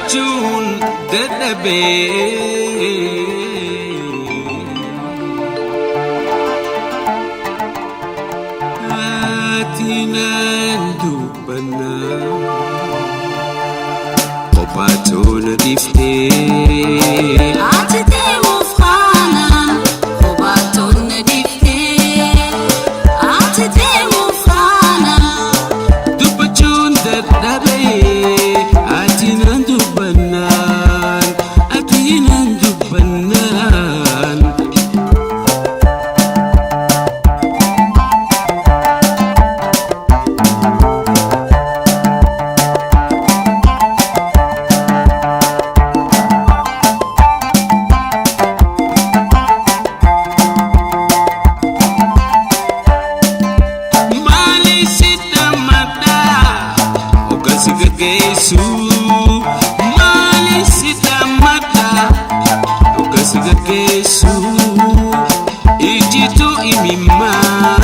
June the bay Atinandu bana Opatona difte Atite mufana Opatona difte Atite mufana Dupa June the bay Atinandu banan Atinandu banan Mali sita mata Okasiga Yesu Mali sita mata Okasiga Yesu Ijitu imiman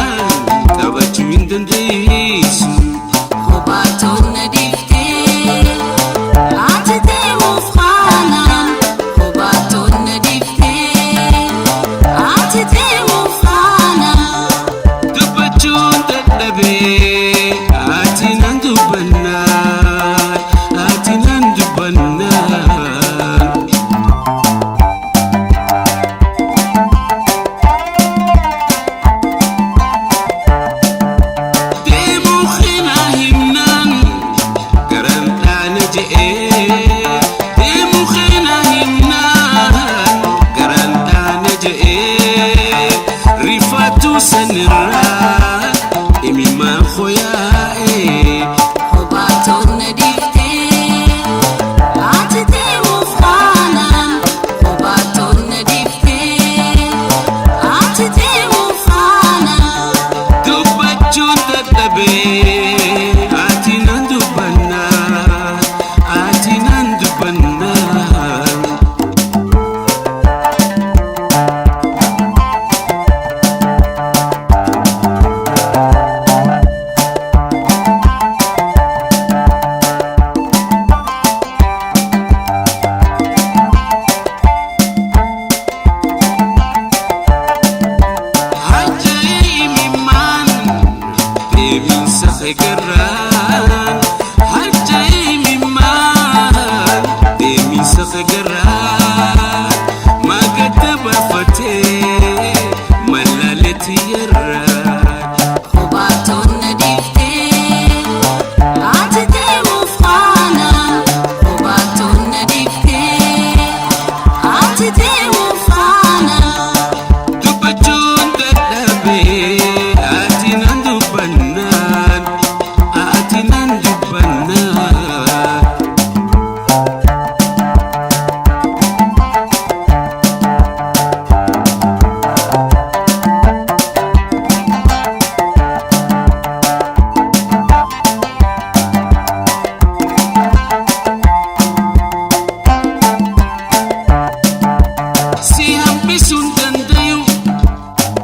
Kabatu indande Yesu Opatona difte Atite mufana Opatona difte Atite mufana Dupa June the bay Atinandu banan Atinandu banan Demu khina himnan Garanta naji'e Demu khina himnan Garanta naji'e Rifatu sanira Imima khoyae Opatona difte Atite mufana Opatona difte Atite mufana Dupa June the bay Atinandu banan Atinandu banan Hajay miman Demin sa kagaran Hajay miman Demin sa kagaran Magataba fate Malaleti yaran Opatona difte Atite mufana Opatona difte Atite mufana Dupa June the bay Atinandu banan Atinandu banan Si hampi sundan dayu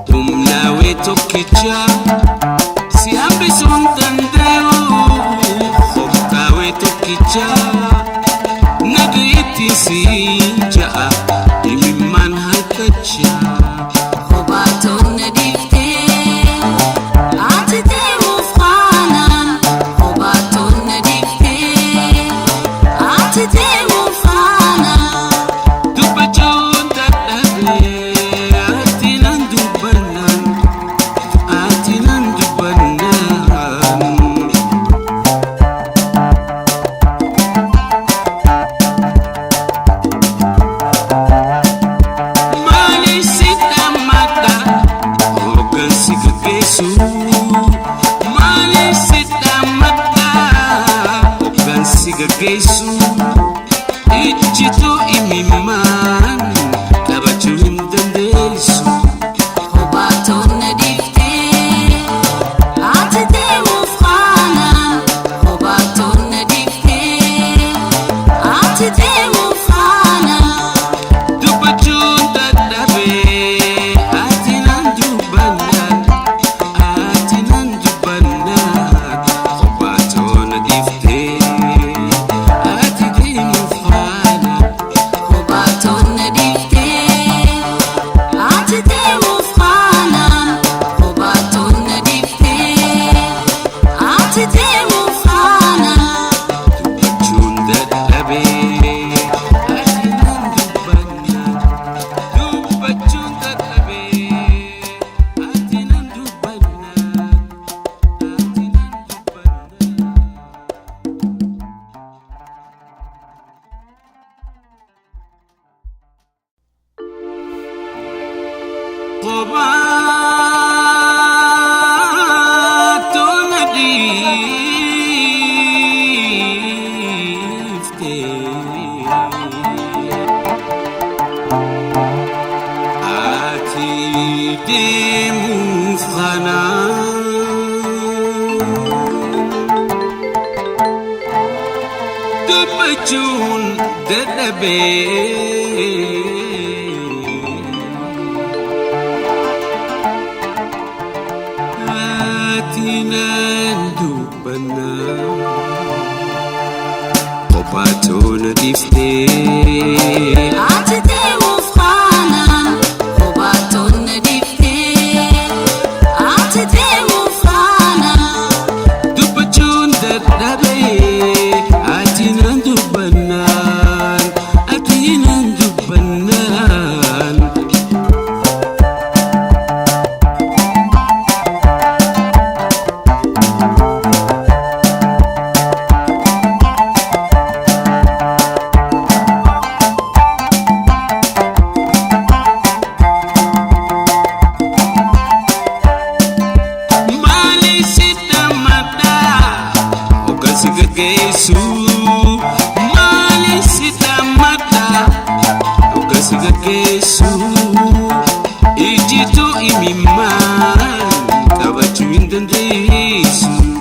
Tumlawe tokkicha Si hampi sundan dayu Khoftawe tokkicha Nagayiti sinja'a Imimman halkacha Opatona difte Atite mufana Opatona difte Atite mufana Dupa June the bay Atinandu banan Atinandu banan Mali sita mata Okasiga Yesu Mali sita mata Okasiga Yesu Ijitu imiman Kabatu indande Yesu Opatona Qobaatu na dhiifte ati deemuuf kanaa dubbachuun dadhabee atinan dubbanna qobaatu na dhiifte ati deemuuf kanaan qobaatu na dhiifte ati deemuuf kanaan dubbachuun dadhabee atinan dubbannaan atinan dubbannaan Mali sita mata Ogasiga kesu Ijitu imiman Kabachu indandesu